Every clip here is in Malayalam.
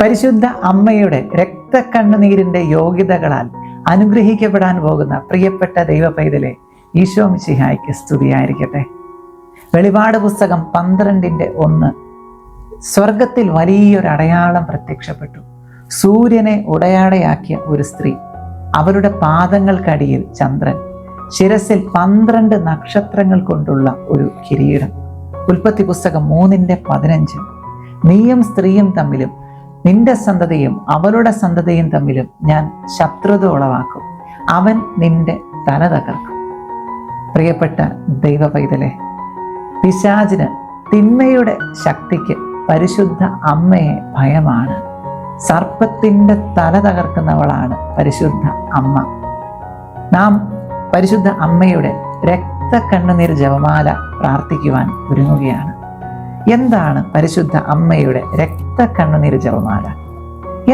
പരിശുദ്ധ അമ്മയുടെ രക്തക്കണ്ണുനീരിന്റെ യോഗ്യതകളാൽ അനുഗ്രഹിക്കപ്പെടാൻ പോകുന്ന പ്രിയപ്പെട്ട ദൈവ പൈതലെ, ഈശോ മിശിഹായ്ക്ക് സ്തുതിയായിരിക്കട്ടെ. വെളിപാട് പുസ്തകം 12:1. സ്വർഗത്തിൽ വലിയൊരു അടയാളം പ്രത്യക്ഷപ്പെട്ടു. സൂര്യനെ ഉടയാടയാക്കിയ ഒരു സ്ത്രീ, അവരുടെ പാദങ്ങൾക്കടിയിൽ ചന്ദ്രൻ, ശിരസിൽ 12 നക്ഷത്രങ്ങൾ കൊണ്ടുള്ള ഒരു കിരീടം. ഉൽപ്പത്തി പുസ്തകം 3:15. നീയും സ്ത്രീയും തമ്മിലും നിന്റെ സന്തതിയും അവളുടെ സന്തതിയും തമ്മിലും ഞാൻ ശത്രുത ഉളവാക്കും, അവൻ നിന്റെ തല തകർക്കും. പ്രിയപ്പെട്ട ദൈവ പൈതലെ, പിശാചിന്, തിന്മയുടെ ശക്തിക്ക് പരിശുദ്ധ അമ്മയെ ഭയമാണ്. സർപ്പത്തിന്റെ തല തകർക്കുന്നവളാണ് പരിശുദ്ധ അമ്മ. നാം പരിശുദ്ധ അമ്മയുടെ രക്തക്കണ്ണുനീർ ജപമാല പ്രാർത്ഥിക്കുവാൻ ഒരുങ്ങുകയാണ്. എന്താണ് പരിശുദ്ധ അമ്മയുടെ രക്തക്കണ്ണുനീർ ജപമാല?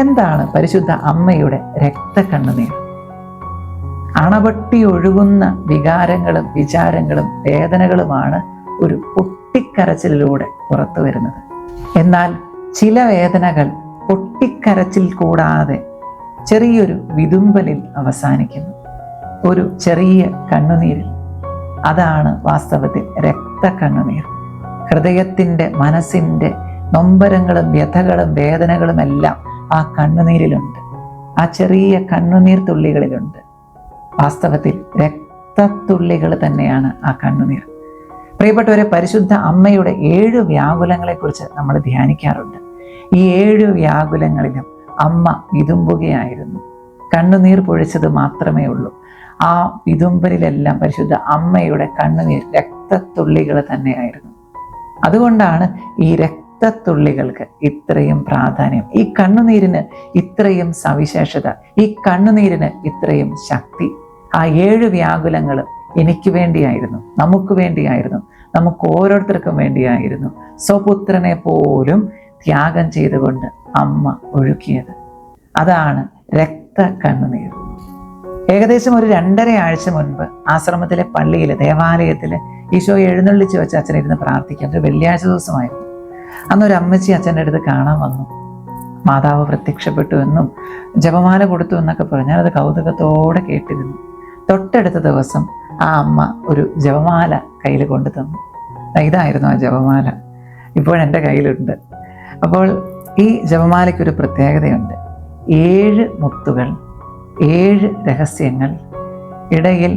എന്താണ് പരിശുദ്ധ അമ്മയുടെ രക്തക്കണ്ണുനീർ? അണപൊട്ടി ഒഴുകുന്ന വികാരങ്ങളും വിചാരങ്ങളും വേദനകളുമാണ് ഒരു പൊട്ടിക്കരച്ചിലൂടെ പുറത്തു വരുന്നത്. എന്നാൽ ചില വേദനകൾ പൊട്ടിക്കരച്ചിൽ കൂടാതെ ചെറിയൊരു വിതുമ്പലിൽ അവസാനിക്കുന്നു, ഒരു ചെറിയ കണ്ണുനീരിൽ. അതാണ് വാസ്തവത്തിൽ രക്തക്കണ്ണുനീർ. ഹൃദയത്തിൻ്റെ, മനസ്സിൻ്റെ നൊമ്പരങ്ങളും വ്യഥകളും വേദനകളും എല്ലാം ആ കണ്ണുനീരിലുണ്ട്, ആ ചെറിയ കണ്ണുനീർ തുള്ളികളിലുണ്ട്. വാസ്തവത്തിൽ രക്തത്തുള്ളികൾ തന്നെയാണ് ആ കണ്ണുനീർ. പ്രിയപ്പെട്ടവരെ, പരിശുദ്ധ അമ്മയുടെ 7 വ്യാകുലങ്ങളെക്കുറിച്ച് നമ്മൾ ധ്യാനിക്കാറുണ്ട്. ഈ 7 വ്യാകുലങ്ങളിലും അമ്മ വിതുമ്പുകയായിരുന്നു. കണ്ണുനീർ പൊഴിച്ചത് മാത്രമേ ഉള്ളൂ. ആ വിതുമ്പലിലെല്ലാം പരിശുദ്ധ അമ്മയുടെ കണ്ണുനീർ രക്തത്തുള്ളികൾ തന്നെയായിരുന്നു. അതുകൊണ്ടാണ് ഈ രക്തത്തുള്ളികൾക്ക് ഇത്രയും പ്രാധാന്യം, ഈ കണ്ണുനീരിന് ഇത്രയും സവിശേഷത, ഈ കണ്ണുനീരിന് ഇത്രയും ശക്തി. ആ 7 വ്യാകുലങ്ങളും എനിക്ക് വേണ്ടിയായിരുന്നു, നമുക്ക് വേണ്ടിയായിരുന്നു, നമുക്ക് ഓരോരുത്തർക്കും വേണ്ടിയായിരുന്നു. സ്വപുത്രനെ പോലും ത്യാഗം ചെയ്തുകൊണ്ട് അമ്മ ഒഴുക്കിയത്. അതാണ് രക്തക്കണ്ണുനീർ. ഏകദേശം ഒരു 2.5 ആഴ്ച മുൻപ് ആശ്രമത്തിലെ പള്ളിയിൽ, ദേവാലയത്തിൽ ഈശോ എഴുന്നള്ളിച്ച് വെച്ച് അച്ഛനിരുന്ന് പ്രാർത്ഥിക്കാൻ ഒരു വെള്ളിയാഴ്ച ദിവസമായിരുന്നു. അന്നൊരു അമ്മച്ചി അച്ഛൻ്റെ അടുത്ത് കാണാൻ വന്നു. മാതാവ് പ്രത്യക്ഷപ്പെട്ടു എന്നും ജപമാല കൊടുത്തു എന്നൊക്കെ പറഞ്ഞു. ഞാനത് കൗതുകത്തോടെ കേട്ടിരുന്നു. തൊട്ടടുത്ത ദിവസം ആ അമ്മ ഒരു ജപമാല കയ്യിൽ കൊണ്ടു തന്നു. ഇതായിരുന്നു ആ ജപമാല, ഇപ്പോഴെൻ്റെ കയ്യിലുണ്ട്. അപ്പോൾ ഈ ജപമാലയ്ക്കൊരു പ്രത്യേകതയുണ്ട്. 7 മുത്തുകൾ, 7 രഹസ്യങ്ങൾ, ഇടയിൽ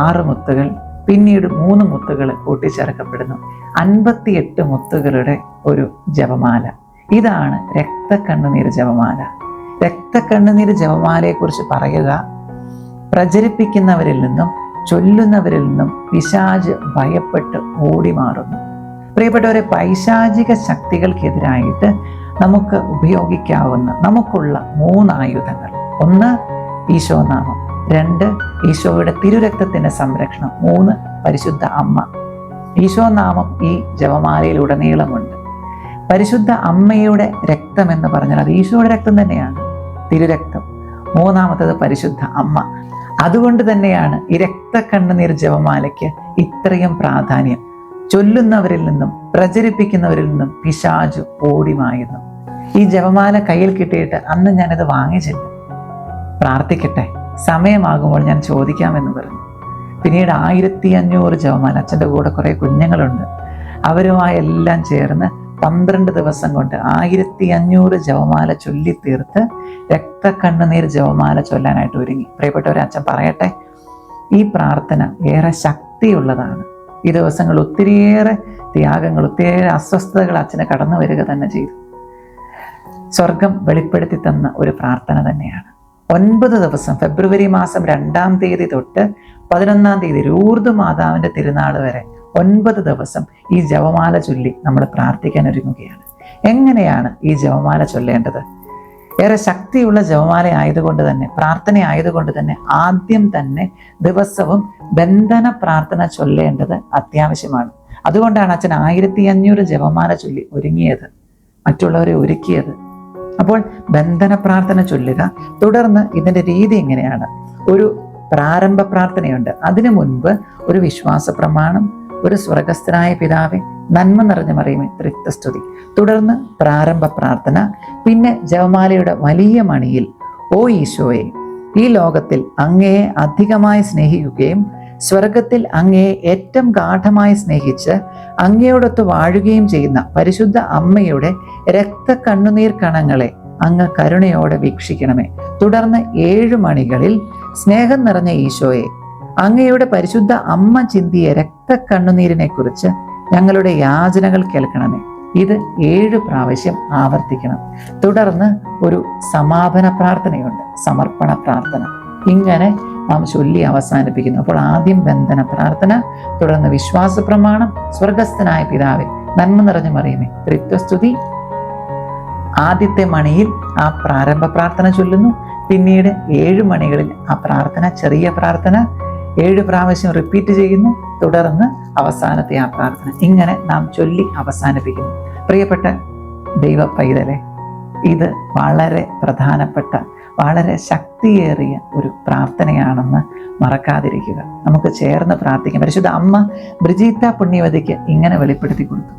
6 മുത്തുകൾ, പിന്നീട് 3 മുത്തുകൾ കൂട്ടിച്ചേർക്കപ്പെടുന്നു. 58 മുത്തുകളുടെ ഒരു ജപമാല. ഇതാണ് രക്തക്കണ്ണുനീർ ജപമാല. രക്തക്കണ്ണുനീർ ജപമാലയെക്കുറിച്ച് പറയുക, പ്രചരിപ്പിക്കുന്നവരിൽ നിന്നും ചൊല്ലുന്നവരിൽ നിന്നും പിശാച് ഭയപ്പെട്ട് ഓടി മാറുന്നു. പ്രിയപ്പെട്ടവരെ, പൈശാചിക ശക്തികൾക്കെതിരായിട്ട് നമുക്ക് ഉപയോഗിക്കാവുന്ന നമുക്കുള്ള 3 ആയുധങ്ങൾ: 1 ഈശോനാമം, 2 ഈശോയുടെ തിരുരക്തത്തിന്റെ സംരക്ഷണം, 3 പരിശുദ്ധ അമ്മ. ഈശോനാമം ഈ ജപമാലയിലുടനീളമുണ്ട്. പരിശുദ്ധ അമ്മയുടെ രക്തം എന്ന് പറഞ്ഞാൽ അത് ഈശോയുടെ രക്തം തന്നെയാണ്, തിരുരക്തം. 3ാമത്തത് പരിശുദ്ധ അമ്മ. അതുകൊണ്ട് തന്നെയാണ് ഈ രക്തക്കണ്ണുനീർ ജപമാലയ്ക്ക് ഇത്രയും പ്രാധാന്യം. ചൊല്ലുന്നവരിൽ നിന്നും പ്രചരിപ്പിക്കുന്നവരിൽ നിന്നും പിശാചു ഓടിമായുന്നു. ഈ ജപമാല കയ്യിൽ കിട്ടിയിട്ട് അന്ന് ഞാനത് വാങ്ങിച്ചില്ല. പ്രാർത്ഥിക്കട്ടെ, സമയമാകുമ്പോൾ ഞാൻ ചോദിക്കാമെന്ന് പറഞ്ഞു. പിന്നീട് 1500 ജപമാല, അച്ഛൻ്റെ കൂടെ കുറേ കുഞ്ഞുങ്ങളുണ്ട്, അവരുമായി എല്ലാം ചേർന്ന് 12 ദിവസം കൊണ്ട് 1500 ജപമാല ചൊല്ലിത്തീർത്ത് രക്തക്കണ്ണുനീർ ജപമാല ചൊല്ലാനായിട്ട് ഒരുങ്ങി. പ്രിയപ്പെട്ടവരെ, അച്ഛൻ പറയട്ടെ, ഈ പ്രാർത്ഥന ഏറെ ശക്തിയുള്ളതാണ്. ഈ ദിവസങ്ങൾ ഒത്തിരിയേറെ ത്യാഗങ്ങൾ, ഒത്തിരിയേറെ അസ്വസ്ഥതകൾ അച്ഛനെ കടന്നു വരിക തന്നെ ചെയ്തു. സ്വർഗം വെളിപ്പെടുത്തി തന്ന ഒരു പ്രാർത്ഥന തന്നെയാണ്. 9 ദിവസം, ഫെബ്രുവരി മാസം 2-ാം തീയതി തൊട്ട് 11-ാം തീയതി ലൂർദ് മാതാവിൻ്റെ തിരുനാൾ വരെ 9 ദിവസം ഈ ജപമാല ചൊല്ലി നമ്മൾ പ്രാർത്ഥിക്കാൻ ഒരുങ്ങുകയാണ്. എങ്ങനെയാണ് ഈ ജപമാല ചൊല്ലേണ്ടത്? ഏറെ ശക്തിയുള്ള ജപമാല ആയതുകൊണ്ട് തന്നെ, പ്രാർത്ഥന ആയതുകൊണ്ട് തന്നെ ആദ്യം തന്നെ ദിവസവും ബന്ധന പ്രാർത്ഥന ചൊല്ലേണ്ടത് അത്യാവശ്യമാണ്. അതുകൊണ്ടാണ് അച്ഛൻ 1500 ജപമാല ചൊല്ലി ഒരുങ്ങിയത്, മറ്റുള്ളവരെ ഒരുക്കിയത്. അപ്പോൾ ബന്ധന പ്രാർത്ഥന ചൊല്ലുക. തുടർന്ന് ഇതിൻ്റെ രീതി എങ്ങനെയാണ്? ഒരു പ്രാരംഭ പ്രാർത്ഥനയുണ്ട്. അതിനു മുൻപ് ഒരു വിശ്വാസ പ്രമാണം, ഒരു സ്വർഗസ്ഥനായ പിതാവേ, നന്മ നിറഞ്ഞ മറിയമേ ത്രിത്വസ്തുതി. തുടർന്ന് പ്രാരംഭ പ്രാർത്ഥന. പിന്നെ ജപമാലയുടെ വലിയ മണിയിൽ, ഓ ഈശോയെ, ഈ ലോകത്തിൽ അങ്ങയെ അധികമായി സ്നേഹിക്കുകയും സ്വർഗത്തിൽ അങ്ങയെ ഏറ്റവും ഗാഠമായി സ്നേഹിച്ച് അങ്ങയോടൊത്ത് വാഴുകയും ചെയ്യുന്ന പരിശുദ്ധ അമ്മയുടെ രക്തക്കണ്ണുനീർ കണങ്ങളെ അങ്ങ് കരുണയോടെ വീക്ഷിക്കണമേ. തുടർന്ന് 7 മണികളിൽ, സ്നേഹം നിറഞ്ഞ ഈശോയെ, അങ്ങയുടെ പരിശുദ്ധ അമ്മ ചിന്തിയ രക്തക്കണ്ണുനീരിനെ കുറിച്ച് ഞങ്ങളുടെ യാചനകൾ കേൾക്കണമേ. ഇത് 7 പ്രാവശ്യം ആവർത്തിക്കണം. തുടർന്ന് ഒരു സമാപന പ്രാർത്ഥനയുണ്ട്, സമർപ്പണ പ്രാർത്ഥന. ഇങ്ങനെ നാം ചൊല്ലി അവസാനിപ്പിക്കുന്നു. അപ്പോൾ ആദ്യം ബന്ധന പ്രാർത്ഥന, തുടർന്ന് വിശ്വാസ പ്രമാണം, സ്വർഗസ്ഥനായ പിതാവേ നന്മ നിറഞ്ഞ മറിയമേ ത്രിത്വസ്തുതി. ആദ്യത്തെ മണിയിൽ ആ പ്രാരംഭ പ്രാർത്ഥന ചൊല്ലുന്നു. പിന്നീട് 7 മണികളിൽ ആ പ്രാർത്ഥന, ചെറിയ പ്രാർത്ഥന 7 പ്രാവശ്യം റിപ്പീറ്റ് ചെയ്യുന്നു. തുടർന്ന് അവസാനത്തെ ആ പ്രാർത്ഥന. ഇങ്ങനെ നാം ചൊല്ലി അവസാനിപ്പിക്കുന്നു. പ്രിയപ്പെട്ട ദൈവ പൈതലെ, ഇത് വളരെ പ്രധാനപ്പെട്ട, വളരെ ശക്തിയേറിയ ഒരു പ്രാർത്ഥനയാണെന്ന് മറക്കാതിരിക്കുക. നമുക്ക് ചേർന്ന് പ്രാർത്ഥിക്കാം. പരിശുദ്ധ അമ്മ ബ്രിജീത്ത പുണ്യവതിക്ക് ഇങ്ങനെ വെളിപ്പെടുത്തി കൊടുത്തു.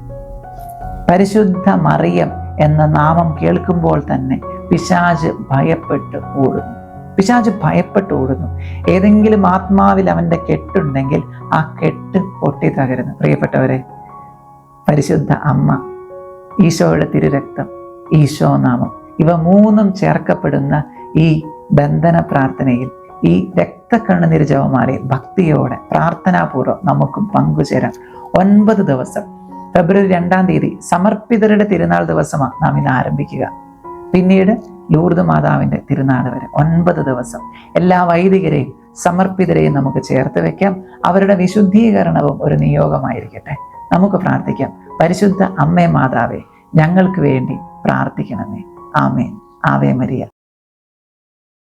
പരിശുദ്ധ മറിയം എന്ന നാമം കേൾക്കുമ്പോൾ തന്നെ പിശാച് ഭയപ്പെട്ട് ഓടുന്നു. പിശാച് ഭയപ്പെട്ട് ഓടുന്നു. ഏതെങ്കിലും ആത്മാവിൽ അവൻ്റെ കെട്ടുണ്ടെങ്കിൽ ആ കെട്ട് പൊട്ടി തകരുന്നു. പ്രിയപ്പെട്ടവരെ, പരിശുദ്ധ അമ്മ, ഈശോയുടെ തിരുരക്തം, ഈശോ നാമം, ഇവ 3ഉം ചേർക്കപ്പെടുന്ന ഈ ബന്ധന പ്രാർത്ഥനയിൽ, ഈ രക്തക്കണ്ണുനീർ ജപമാലയിൽ ഭക്തിയോടെ പ്രാർത്ഥനാപൂർവ്വം നമുക്കും പങ്കുചേരാം. 9 ദിവസം, ഫെബ്രുവരി 2-ാം തീയതി സമർപ്പിതരുടെ തിരുനാൾ ദിവസമാണ് നാം ഇന്ന് ആരംഭിക്കുക. പിന്നീട് ലൂർദ് മാതാവിൻ്റെ തിരുനാൾ വരെ 9 ദിവസം എല്ലാ വൈദികരെയും സമർപ്പിതരെയും നമുക്ക് ചേർത്ത് വെക്കാം. അവരുടെ വിശുദ്ധീകരണവും ഒരു നിയോഗമായിരിക്കട്ടെ. നമുക്ക് പ്രാർത്ഥിക്കാം. പരിശുദ്ധ അമ്മേ മാതാവേ, ഞങ്ങൾക്ക് വേണ്ടി പ്രാർത്ഥിക്കണമേ. ആമേൻ. Ave Maria.